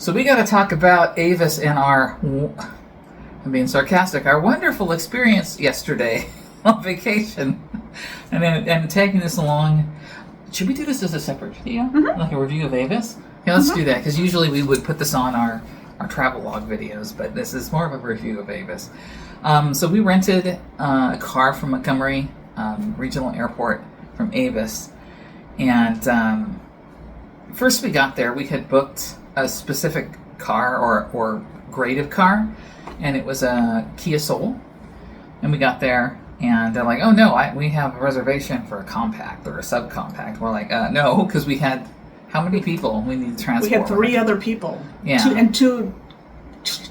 So we got to talk about Avis and I'm being sarcastic, our wonderful experience yesterday on vacation. And I'm tagging this along. Should we do this as a separate video? Mm-hmm. Like a review of Avis? Yeah, let's do that, because usually we would put this on our travel log videos, but this is more of a review of Avis. So we rented a car from Montgomery Regional Airport from Avis. And first we got there, we had booked a specific car or grade of car, and it was a Kia Soul. And we got there, and they're like, "Oh no, we have a reservation for a compact or a subcompact." We're like, "No," because we had how many people we need to transport? We had 3 other people, two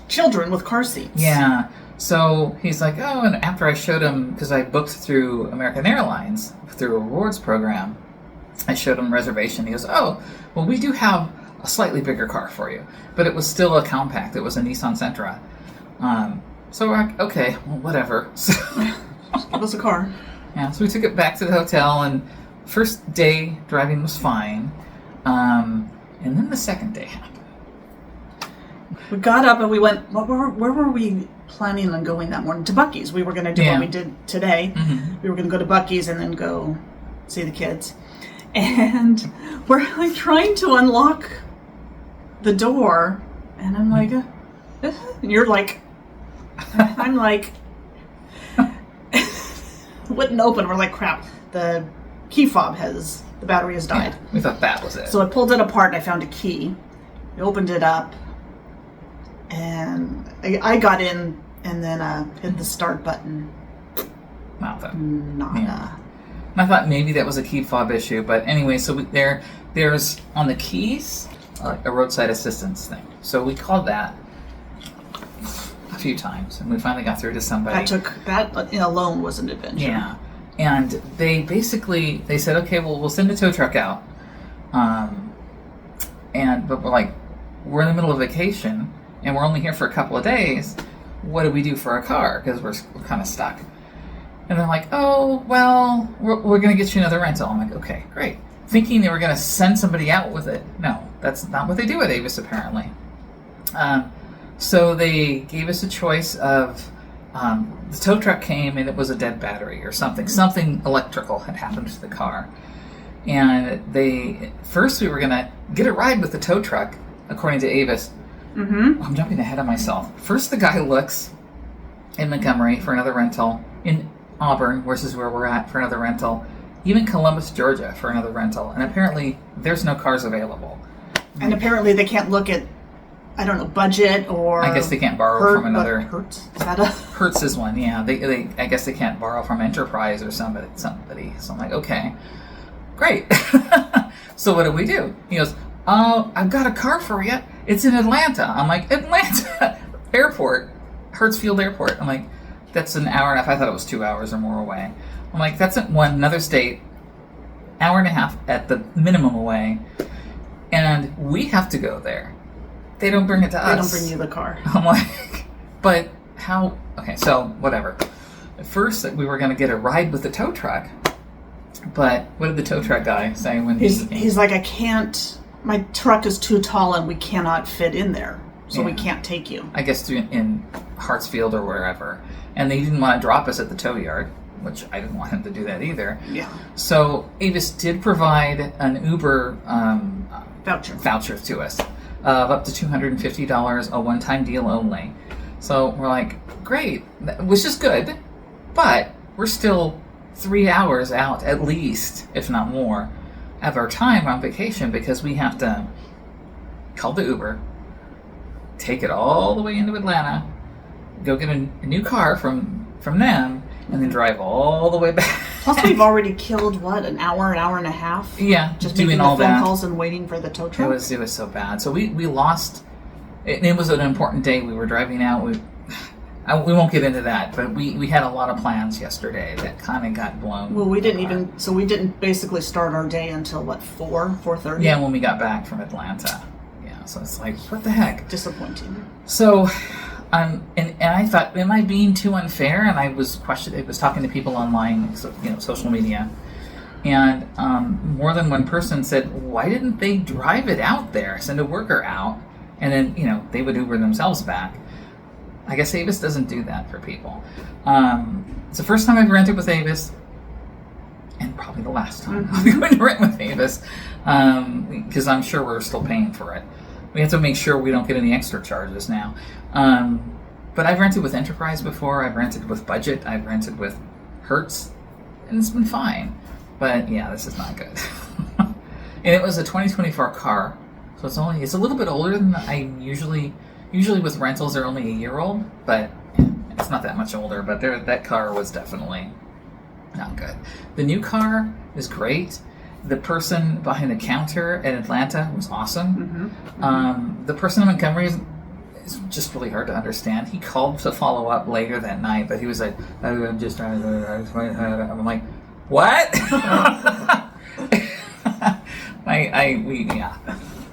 children with car seats. Yeah. So he's like, "Oh," and after I showed him, because I booked through American Airlines through a rewards program, I showed him reservation. He goes, "Oh, well, we do have a slightly bigger car for you," but it was still a compact. It was a Nissan Sentra. So we're like, okay, well, whatever. So just give us a car. Yeah, so we took it back to the hotel, and first day driving was fine. And then the second day happened. We got up and we went, where were we planning on going that morning? To Buc-ee's. We were going to do what we did today. Mm-hmm. We were going to go to Buc-ee's and then go see the kids. And we're like trying to unlock the door, and I'm like, and you're like, I'm like, wouldn't open. We're like, crap, the key fob the battery has died. Yeah, we thought that was it. So I pulled it apart and I found a key. I opened it up, and I got in and then hit the start button. Nothing. Nada. Yeah. And I thought maybe that was a key fob issue, but anyway, so there's on the keys a roadside assistance thing. So we called that a few times, and we finally got through to somebody. That alone was an adventure. Yeah, and they said, okay, well, we'll send a tow truck out, but we're in the middle of vacation and we're only here for a couple of days. What do we do for our car? Because we're kind of stuck. And they're like, "Oh, well, we're going to get you another rental." I'm like, okay, great. Thinking they were going to send somebody out with it. No, that's not what they do at Avis, apparently. So they gave us a choice of, the tow truck came and it was a dead battery or something. Something electrical had happened to the car. And first we were going to get a ride with the tow truck, according to Avis. Mm-hmm. I'm jumping ahead of myself. First the guy looks in Montgomery for another rental, in Auburn, which is where we're at, for another rental, even Columbus, Georgia, for another rental, and apparently there's no cars available. And apparently they can't look at, I don't know, budget or... I guess they can't borrow from another... Hertz? Is that a... Hertz is one, yeah. I guess they can't borrow from Enterprise or somebody. So I'm like, okay, great. So what do we do? He goes, "Oh, I've got a car for you. It's in Atlanta." I'm like, "Atlanta Airport, Hertzfield Airport." I'm like, "That's an hour and a half." I thought it was 2 hours or more away. I'm like, "That's another state, hour and a half at the minimum away, and we have to go there. They don't bring it to us. They don't bring you the car." I'm like, "But how?" Okay, so whatever. At first, we were going to get a ride with the tow truck, but what did the tow truck guy say when he's like, "I can't. My truck is too tall and we cannot fit in there, so we can't take you." I guess in Hartsfield or wherever. And they didn't want to drop us at the tow yard, which I didn't want him to do that either. Yeah. So Avis did provide an Uber voucher to us of up to $250, a one-time deal only. So we're like, great, which is good, but we're still 3 hours out at least, if not more, of our time on vacation, because we have to call the Uber, take it all the way into Atlanta, go get a new car from them, and then drive all the way back. Plus, we've already killed, an hour and a half? Yeah, just doing making all the phone that. calls and waiting for the tow truck? It was so bad. So we lost. It was an important day. We were driving out. We won't get into that, but we had a lot of plans yesterday that kind of got blown. Well, we didn't basically start our day until 4:30? Yeah, when we got back from Atlanta. Yeah, so it's like, what the heck? Disappointing. So, and I thought, am I being too unfair? And I was talking to people online, social media, and more than one person said, why didn't they drive it out there, send a worker out, and then, they would Uber themselves back. I guess Avis doesn't do that for people. It's the first time I've rented with Avis, and probably the last time I'll be going to rent with Avis, because I'm sure we're still paying for it. We have to make sure we don't get any extra charges now. But I've rented with Enterprise before. I've rented with Budget. I've rented with Hertz, and it's been fine. But yeah, this is not good. And it was a 2024 car, so it's a little bit older than I usually with rentals. They're only a year old, but it's not that much older. But that car was definitely not good. The new car is great. The person behind the counter in Atlanta was awesome. The person in Montgomery is just really hard to understand. He called to follow up later that night, but he was like, I'm like, what?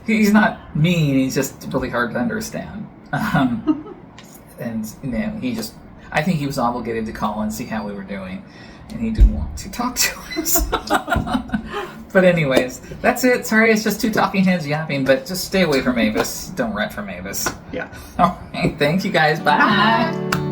He's not mean, he's just really hard to understand. And I think he was obligated to call and see how we were doing, and he didn't want to talk to us. But anyways, that's it. Sorry, it's just two talking heads yapping, but just stay away from Avis. Don't rent from Avis. Yeah. All right, thank you guys. Bye.